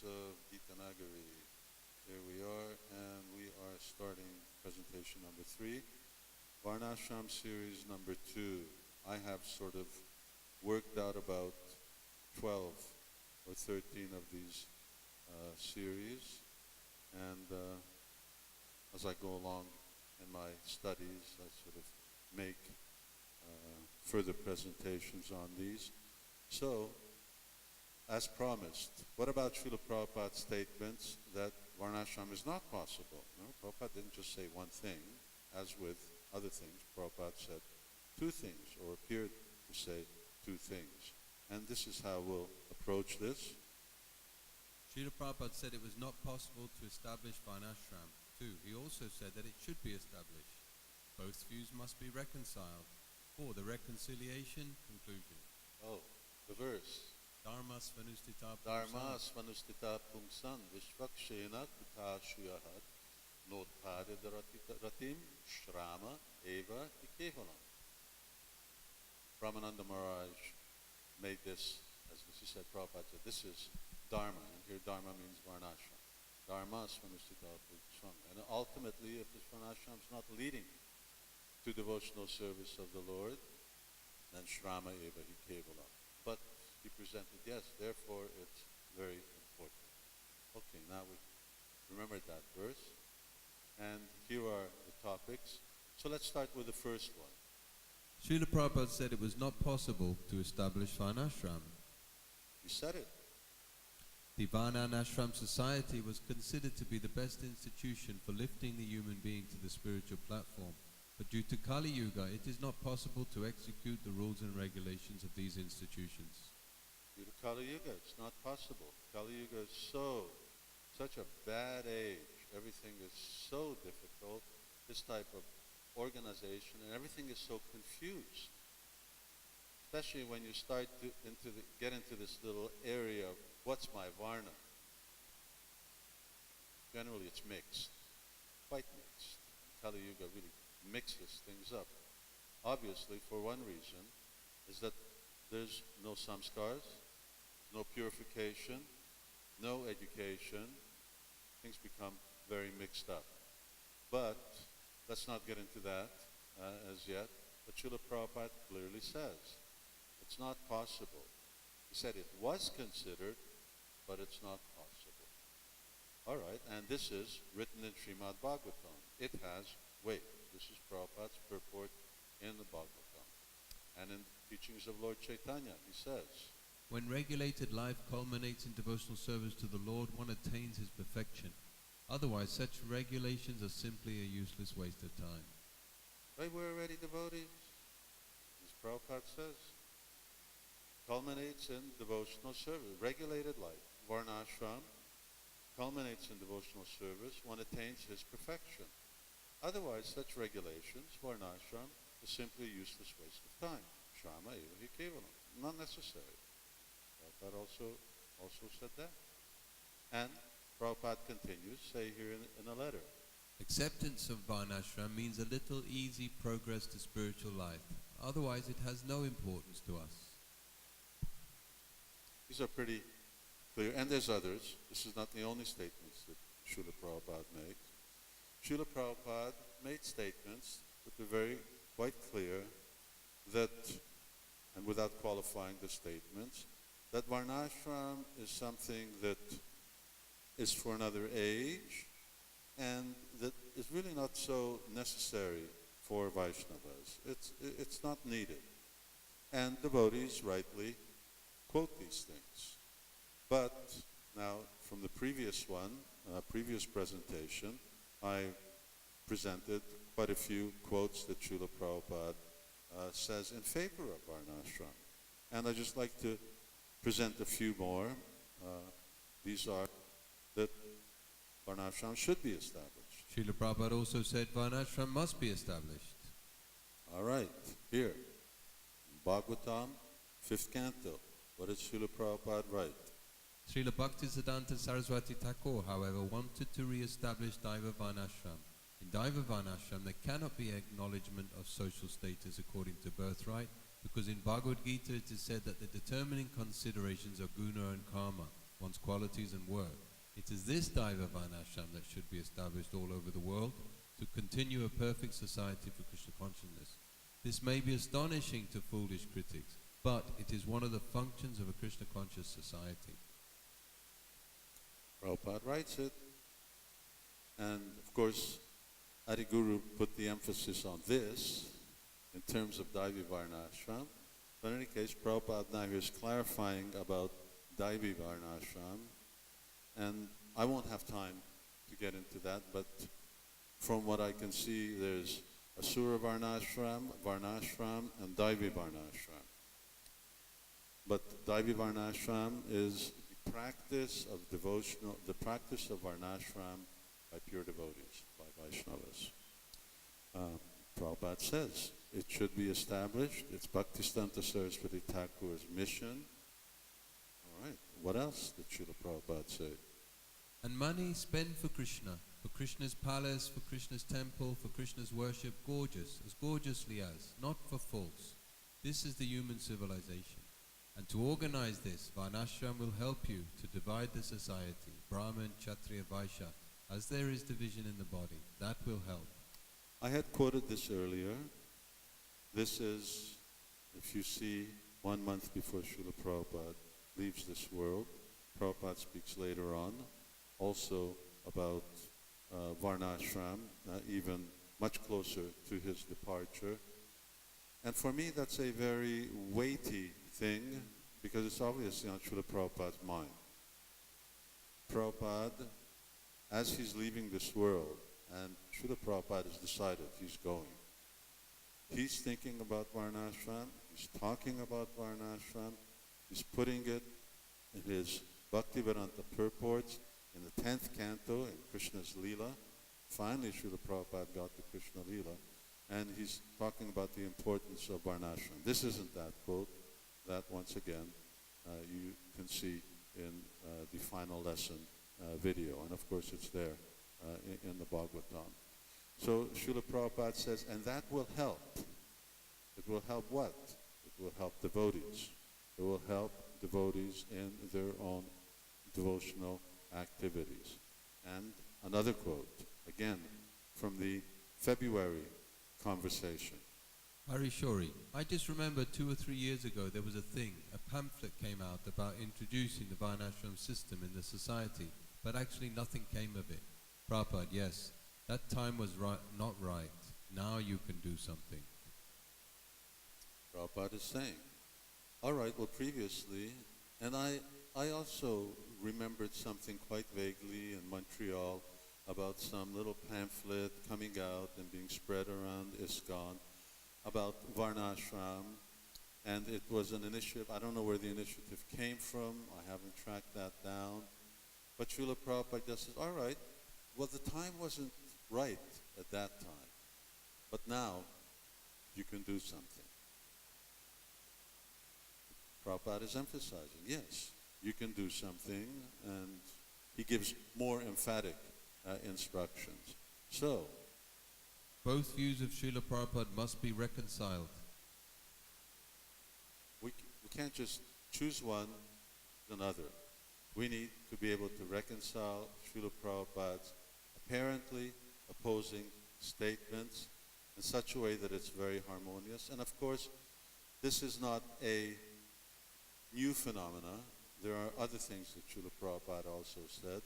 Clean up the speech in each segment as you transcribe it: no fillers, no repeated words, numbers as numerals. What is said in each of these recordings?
students of Gita Nagari. Here we are, and we are starting presentation number 3, Varnasrama series number 2. I have sort of worked out about 12 or 13 of these series, and as I go along in my studies, I sort of make further presentations on these. So, as promised, what about Srila Prabhupada's statements that Varnasrama is not possible? No, Prabhupada didn't just say one thing. As with other things, Prabhupada said two things, or appeared to say two things. And this is how we'll approach this. Srila Prabhupada said it was not possible to establish Varnasrama. 2. He also said that it should be established. Both views must be reconciled. 4. The reconciliation conclusion. Oh, the verse. Dharma svanustita pungsan vishvakshena kutashuyahat notpade ratim shrama eva ikevalam. Brahmananda Maharaj made this, as he said, Prabhupada said, this is Dharma, and here Dharma means Varnasrama. Dharma svanustita pungsan. And ultimately, if this Varnasrama is not leading to devotional service of the Lord, then Shrama eva ikevalam. But he presented, yes, therefore it's very important. Okay, now we remembered that verse. And here are the topics. So let's start with the first one. Srila Prabhupada said it was not possible to establish Varnasrama. He said it. The Varnasrama society was considered to be the best institution for lifting the human being to the spiritual platform. But due to Kali Yuga, it is not possible to execute the rules and regulations of these institutions. Due to Kali Yuga, it's not possible. Kali Yuga is such a bad age. Everything is so difficult. This type of organization and everything is so confused. Especially when you start to get into this little area of what's my Varna. Generally, it's mixed, quite mixed. Kali Yuga really mixes things up. Obviously, for one reason, is that there's no samskars, no purification, no education. Things become very mixed up. But let's not get into that as yet. But Srila Prabhupada clearly says it's not possible. He said it was considered, but it's not possible. All right, and this is written in Srimad Bhagavatam. It has weight. This is Prabhupada's purport in the Bhagavatam. And in the teachings of Lord Chaitanya, he says, when regulated life culminates in devotional service to the Lord, one attains his perfection. Otherwise, such regulations are simply a useless waste of time. Right, we're already devotees. As Prabhupada says, culminates in devotional service. Regulated life, Varnashram, culminates in devotional service. One attains his perfection. Otherwise, such regulations, Varnashram, is simply a useless waste of time. Shrama eva hi kevalam. Not necessary. Prabhupada also said that. And Prabhupada continues, say here in a letter. Acceptance of Varnashram means a little easy progress to spiritual life. Otherwise, it has no importance to us. These are pretty clear. And there's others. This is not the only statements that Srila Prabhupada makes. Srila Prabhupada made statements that were very quite clear that, and without qualifying the statements, that Varnashram is something that is for another age and that is really not so necessary for Vaishnavas. It's not needed. And devotees rightly quote these things. But now, from the previous previous presentation, I presented quite a few quotes that Srila Prabhupada says in favor of Varnashram. And I'd just like to present a few more. These are that Varnashram should be established. Srila Prabhupada also said Varnashram must be established. All right, here, Bhagavatam, 5th canto. What does Srila Prabhupada write? Srila Bhaktisiddhanta Saraswati Thakur, however, wanted to re-establish Daiva Varnashram. In Daiva Varnashram, there cannot be acknowledgement of social status according to birthright, because in Bhagavad Gita it is said that the determining considerations are guna and karma. One one's qualities and work. It is this Daiva Varnashram that should be established all over the world to continue a perfect society for Krishna consciousness. This may be astonishing to foolish critics, but it is one of the functions of a Krishna conscious society. Prabhupada writes it, and of course, Adi Guru put the emphasis on this in terms of Daivi Varnashram. But in any case, Prabhupada now is clarifying about Daivi Varnashram, and I won't have time to get into that, but from what I can see, there's Asura Varnashram, and Daivi Varnashram. But Daivi Varnashram is the practice of Varnashram by pure devotees, by Vaishnavas. Prabhupada says it should be established. It's Bhaktisiddhanta Saraswati Thakur's mission. All right, what else did Srila Prabhupada say? And money spent for Krishna's palace, for Krishna's temple, for Krishna's worship, as gorgeously as, not for false. This is the human civilization. And to organize this, Varnashram will help you to divide the society, Brahman, Kshatriya, Vaishya, as there is division in the body. That will help. I had quoted this earlier. This is, if you see, 1 month before Srila Prabhupada leaves this world. Prabhupada speaks later on also about Varnashram, even much closer to his departure. And for me, that's a very weighty thing, because it's obviously on Srila Prabhupada's mind. Prabhupada, as he's leaving this world, and Srila Prabhupada has decided he's going, he's thinking about Varnashram, he's talking about Varnashram, he's putting it in his Bhaktivedanta purports, in the 10th canto, in Krishna's Leela. Finally, Srila Prabhupada got to Krishna Leela, and he's talking about the importance of Varnashram. This isn't that quote. That, once again, you can see in the final lesson video. And of course, it's there in the Bhagavatam. So Srila Prabhupada says, and that will help. It will help what? It will help devotees. It will help devotees in their own devotional activities. And another quote, again, from the February conversation. Harishori, I just remember 2 or 3 years ago there was a pamphlet came out about introducing the Varnashram system in the society, but actually nothing came of it. Prabhupada, yes, that time was not right. Now you can do something. Prabhupada is saying, all right, well previously, and I also remembered something quite vaguely in Montreal about some little pamphlet coming out and being spread around ISKCON about Varnashram, and it was an initiative. I don't know where the initiative came from. I haven't tracked that down. But Srila Prabhupada just says, all right, well, the time wasn't right at that time, but now you can do something. Prabhupada is emphasizing, yes, you can do something, and he gives more emphatic instructions. So, both views of Srila Prabhupada must be reconciled. We can't just choose one than another. We need to be able to reconcile Srila Prabhupada's apparently opposing statements in such a way that it's very harmonious. And of course, this is not a new phenomena. There are other things that Srila Prabhupada also said.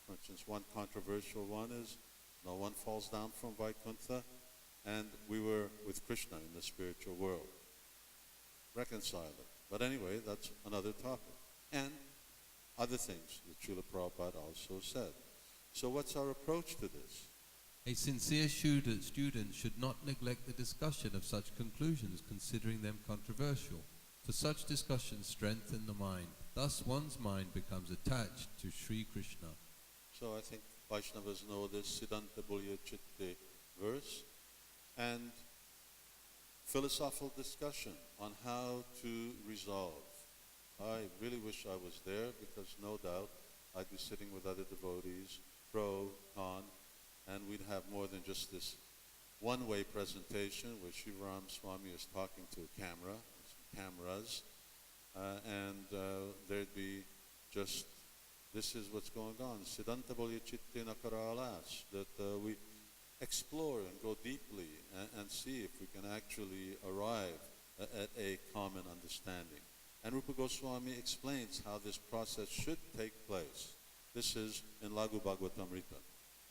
For instance, one controversial one is, no one falls down from Vaikuntha, and we were with Krishna in the spiritual world. Reconcile it. But anyway, that's another topic. And other things that Srila Prabhupada also said. So what's our approach to this? A sincere student should not neglect the discussion of such conclusions, considering them controversial. For such discussions strengthen the mind. Thus one's mind becomes attached to Sri Krishna. So I think Vaishnavas know this Siddhanta Bulya Chitte verse, and philosophical discussion on how to resolve. I really wish I was there, because no doubt I'd be sitting with other devotees, pro, con, and we'd have more than just this one-way presentation where Sivarama Swami is talking to a camera, some cameras, and there'd be just This is what's going on. Siddhanta bolya chitte nakara alas. That we explore and go deeply and see if we can actually arrive at a common understanding. And Rupa Goswami explains how this process should take place. This is in Laghu Bhagavatamrita.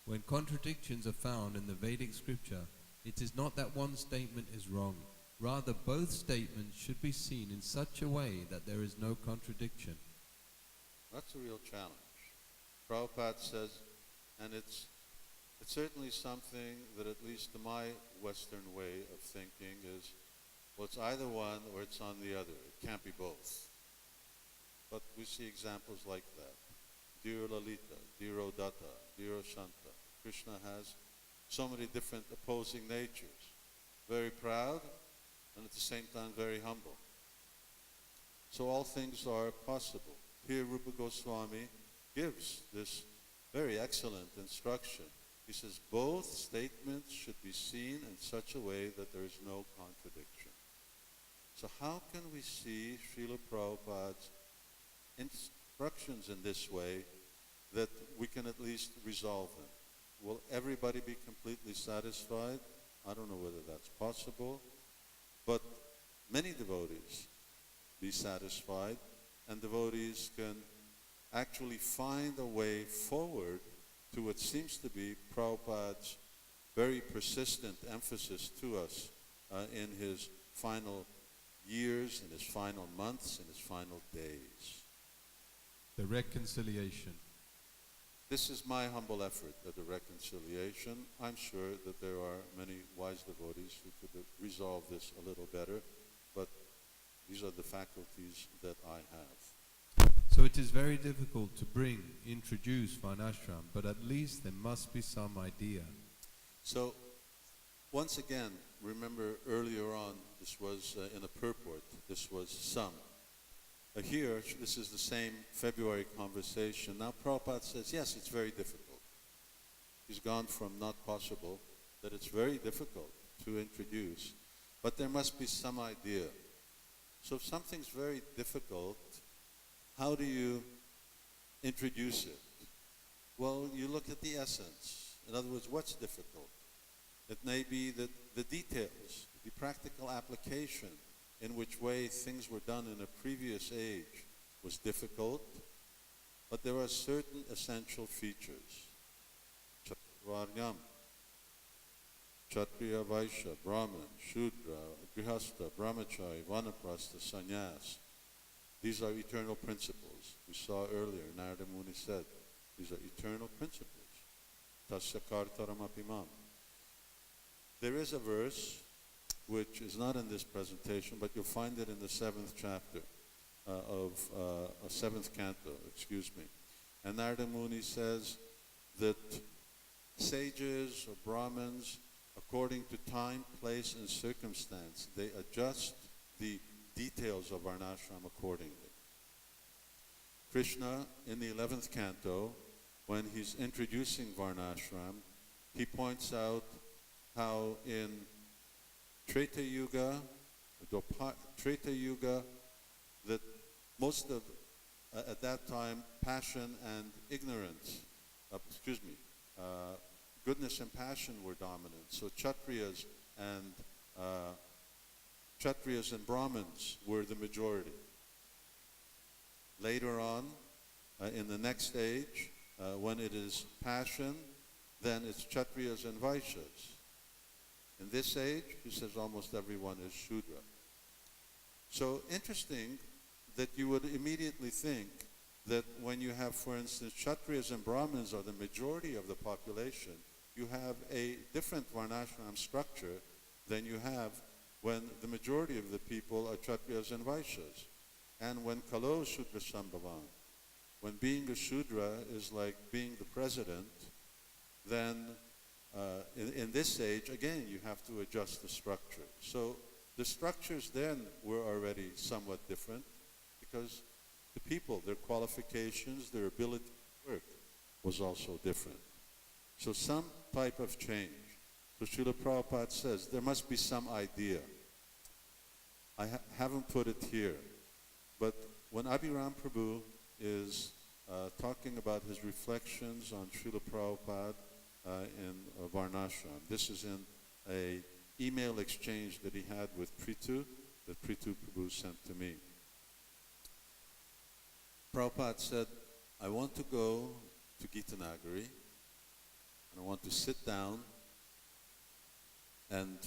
When contradictions are found in the Vedic scripture, it is not that one statement is wrong. Rather, both statements should be seen in such a way that there is no contradiction. That's a real challenge. Prabhupada says, and it's certainly something that at least to my Western way of thinking is, well, it's either one or it's on the other. It can't be both. But we see examples like that. Dear Lalita, dear Odatta, dear Shanta. Krishna has so many different opposing natures. Very proud and at the same time very humble. So all things are possible. Here Rupa Goswami gives this very excellent instruction. He says both statements should be seen in such a way that there is no contradiction. So how can we see Srila Prabhupada's instructions in this way that we can at least resolve them? Will everybody be completely satisfied? I don't know whether that's possible, but many devotees be satisfied, and devotees can actually find a way forward to what seems to be Prabhupada's very persistent emphasis to us in his final years, in his final months, in his final days. The reconciliation. This is my humble effort at the reconciliation. I'm sure that there are many wise devotees who could resolve this a little better, but these are the faculties that I have. So it is very difficult to introduce Varnashram, but at least there must be some idea. So, once again, remember earlier on, this was in a purport, this was some. Here, this is the same February conversation. Now Prabhupada says, yes, it's very difficult. He's gone from not possible, that it's very difficult to introduce, but there must be some idea. So if something's very difficult, how do you introduce it? Well, you look at the essence. In other words, what's difficult? It may be that the details, the practical application, in which way things were done in a previous age was difficult, but there are certain essential features. Varnam, Kshatriya, Vaishya, Brahman, Shudra, Grihastha, Brahmachari, Vanaprastha, Sannyas. These are eternal principles. We saw earlier, Narada Muni said, these are eternal principles. Tasya kartaramapimam. There is a verse which is not in this presentation, but you'll find it in the 7th chapter of 7th canto, And Narada Muni says that sages or Brahmins, according to time, place, and circumstance, they adjust the details of Varnashram accordingly. Krishna, in the 11th canto, when he's introducing Varnashram, he points out how in Treta Yuga, that most of, at that time, passion and ignorance, goodness and passion were dominant. So Kshatriyas and Brahmins were the majority. Later on, in the next age, when it is passion, then it's Kshatriyas and Vaishyas. In this age, he says almost everyone is Shudra. So interesting that you would immediately think that when you have, for instance, Kshatriyas and Brahmins are the majority of the population, you have a different Varnashram structure than you have when the majority of the people are Kshatriyas and Vaishyas. And when Kalo Shudra Sambhavan, when being a Shudra is like being the president, then in this age, again, you have to adjust the structure. So the structures then were already somewhat different because the people, their qualifications, their ability to work was also different. So some type of change. So Srila Prabhupada says there must be some idea. I haven't put it here, but when Abhiram Prabhu is talking about his reflections on Srila Prabhupada in Varnasrama. This is in a email exchange that he had with Prithu, that Prithu Prabhu sent to me. Prabhupada said, I want to go to Gita Nagari, and I want to sit down and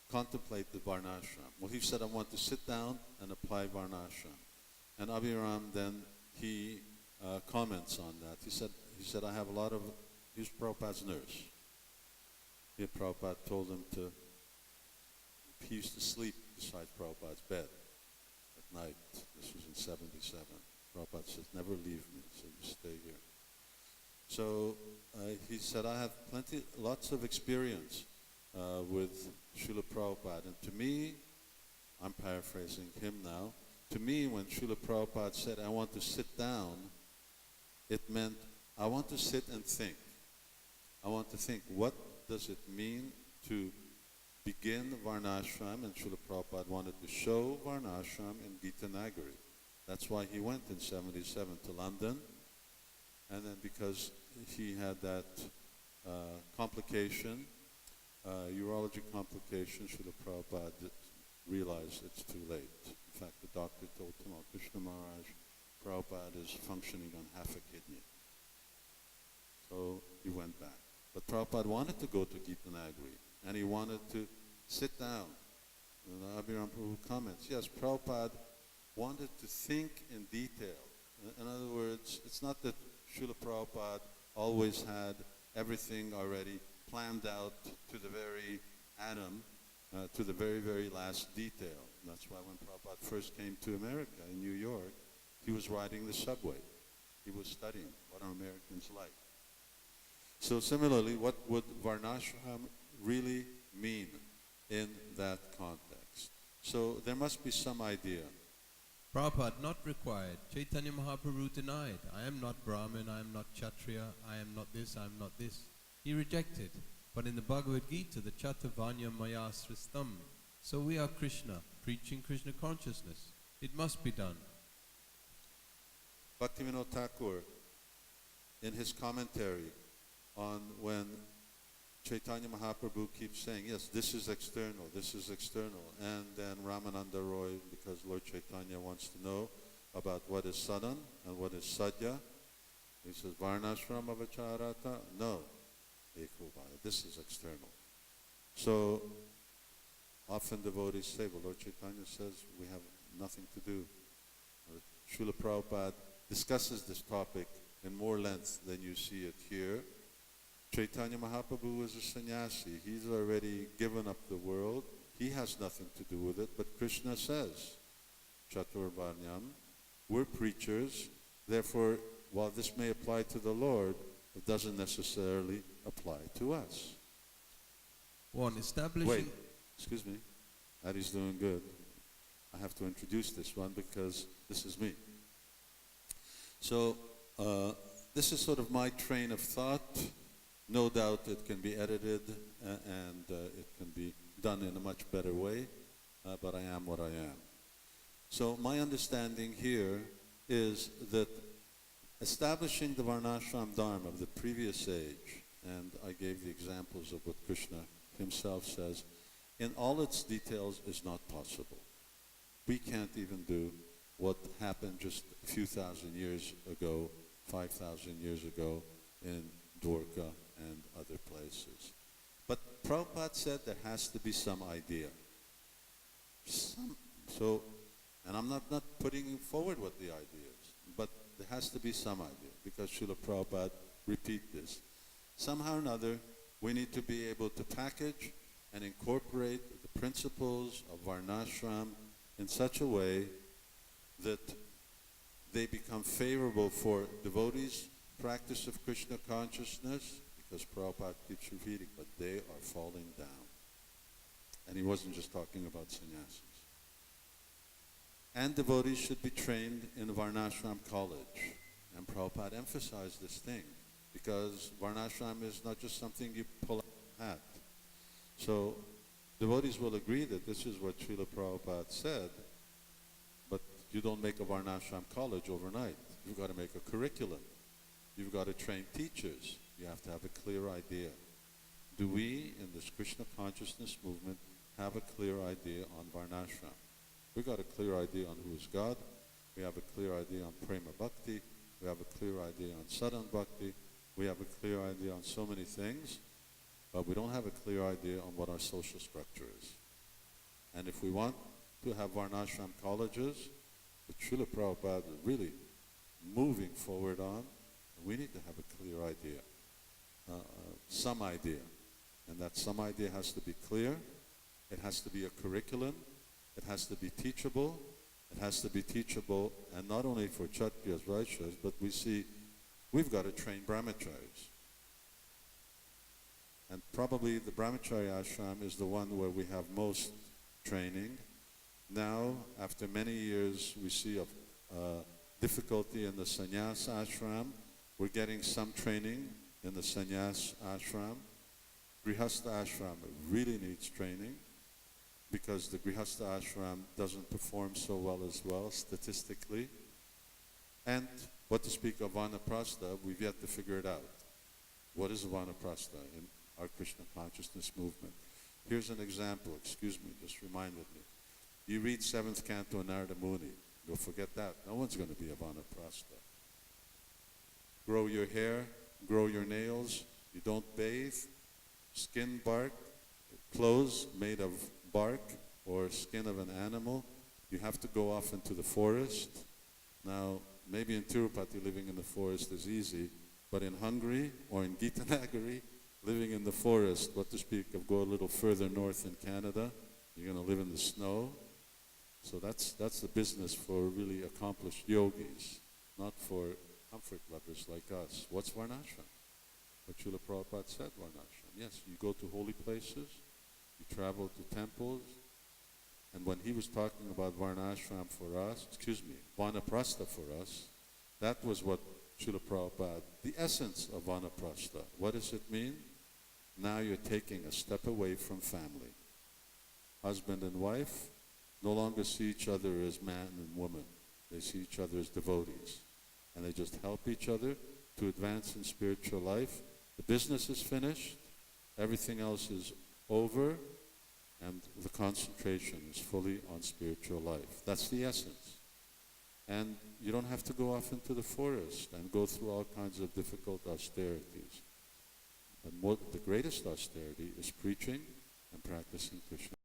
contemplate the Varnasrama. Well, he said, I want to sit down and apply Varnasrama. And Abhiram then, he comments on that. He said, I have a lot of, he was Prabhupada's nurse. Prabhupada told him he used to sleep beside Prabhupada's bed at night. This was in 77. Prabhupada says, never leave me, so you stay here. So he said, I have lots of experience with Srila Prabhupada. And to me, I'm paraphrasing him now, to me when Srila Prabhupada said, I want to sit down, it meant I want to sit and think. I want to think, what does it mean to begin Varnashram? And Srila Prabhupada wanted to show Varnashram in Gita Nagari. That's why he went in 77 to London. And then because he had that complication, urology complication, Srila Prabhupada realized it's too late. In fact, the doctor told Tamal Krishna Maharaj, Prabhupada is functioning on half a kidney. So he went back. But Prabhupada wanted to go to Gita Nagari, and he wanted to sit down. And Abhiram Prabhu comments, yes, Prabhupada wanted to think in detail. In other words, it's not that Srila Prabhupada always had everything already planned out to the very atom, to the very, very last detail. And that's why when Prabhupada first came to America in New York, he was riding the subway. He was studying what are Americans like. So similarly, what would Varnashram really mean in that context? So there must be some idea. Prabhupada, not required. Chaitanya Mahaprabhu denied. I am not Brahmin, I am not Kshatriya, I am not this, I am not this. He rejected. But in the Bhagavad Gita, the Chatavanya Maya Sristam. So we are Krishna, preaching Krishna consciousness. It must be done. Bhaktivinoda Thakur, in his commentary on when Chaitanya Mahaprabhu keeps saying, yes, this is external, and then Ramananda Roy, because Lord Chaitanya wants to know about what is sadhan and what is sadhya, he says, Varnasrama Vacharata, no, Ekobhaya, this is external. So often devotees say, well, Lord Chaitanya says we have nothing to do. Srila Prabhupada discusses this topic in more length than you see it here. Chaitanya Mahaprabhu is a sannyasi. He's already given up the world. He has nothing to do with it. But Krishna says, Chaturvarnyam, we're preachers. Therefore, while this may apply to the Lord, it doesn't necessarily apply to us. One, establishing... Wait, excuse me. Adi's doing good. I have to introduce this one because this is me. So, this is sort of my train of thought. No doubt it can be edited and it can be done in a much better way, but I am what I am. So my understanding here is that establishing the Varnashram Dharma of the previous age, and I gave the examples of what Krishna himself says, in all its details is not possible. We can't even do what happened just a few thousand years ago, 5,000 years ago in Dwarka and other places. But Prabhupada said there has to be some idea. And I'm not putting forward what the idea is, but there has to be some idea, because Srila Prabhupada repeat this. Somehow or another, we need to be able to package and incorporate the principles of Varnashram in such a way that they become favorable for devotees' practice of Krishna consciousness, because Prabhupada keeps repeating, but they are falling down. And he wasn't just talking about sannyasis. And devotees should be trained in the Varnashram college. And Prabhupada emphasized this thing, because Varnashram is not just something you pull out of the hat. So devotees will agree that this is what Srila Prabhupada said, but you don't make a Varnashram college overnight. You've got to make a curriculum. You've got to train teachers. You have to have a clear idea. Do we, in this Krishna consciousness movement, have a clear idea on Varnashram? We've got a clear idea on who is God. We have a clear idea on Prema Bhakti. We have a clear idea on Sadhana Bhakti. We have a clear idea on so many things, but we don't have a clear idea on what our social structure is. And if we want to have Varnashram colleges, which Srila Prabhupada is really moving forward on, we need to have a clear idea, some idea. And that some idea has to be clear. It has to be a curriculum. It has to be teachable. It has to be teachable, and not only for Kshatriyas, Vaishyas, but we see we've got to train brahmacharis. And probably the brahmachari ashram is the one where we have most training. Now, after many years, we see a difficulty in the sannyas ashram. We're getting some training in the sannyas ashram. Grihastha ashram really needs training, because the Grihastha ashram doesn't perform so well statistically. And what to speak of Vanaprastha, we've yet to figure it out. What is Vanaprastha in our Krishna consciousness movement? Here's an example, excuse me, just reminded me. You read 7th canto Narada Muni, you'll forget that. No one's going to be a Vanaprastha. Grow your hair, grow your nails, you don't bathe, skin bark, clothes made of bark or skin of an animal, you have to go off into the forest. Now, maybe in Tirupati living in the forest is easy, but in Hungary or in Gita Nagari, living in the forest, what to speak of go a little further north in Canada, you're going to live in the snow. So that's the business for really accomplished yogis, not for comfort lovers like us. What's Varnashram? What Srila Prabhupada said, Varnashram. Yes, you go to holy places, you travel to temples, and when he was talking about Varnashram for us, Vanaprastha for us, that was what Srila Prabhupada, the essence of Vanaprastha. What does it mean? Now you're taking a step away from family. Husband and wife no longer see each other as man and woman. They see each other as devotees. And they just help each other to advance in spiritual life. The business is finished, everything else is over, and the concentration is fully on spiritual life. That's the essence. And you don't have to go off into the forest and go through all kinds of difficult austerities. And the greatest austerity is preaching and practicing Krishna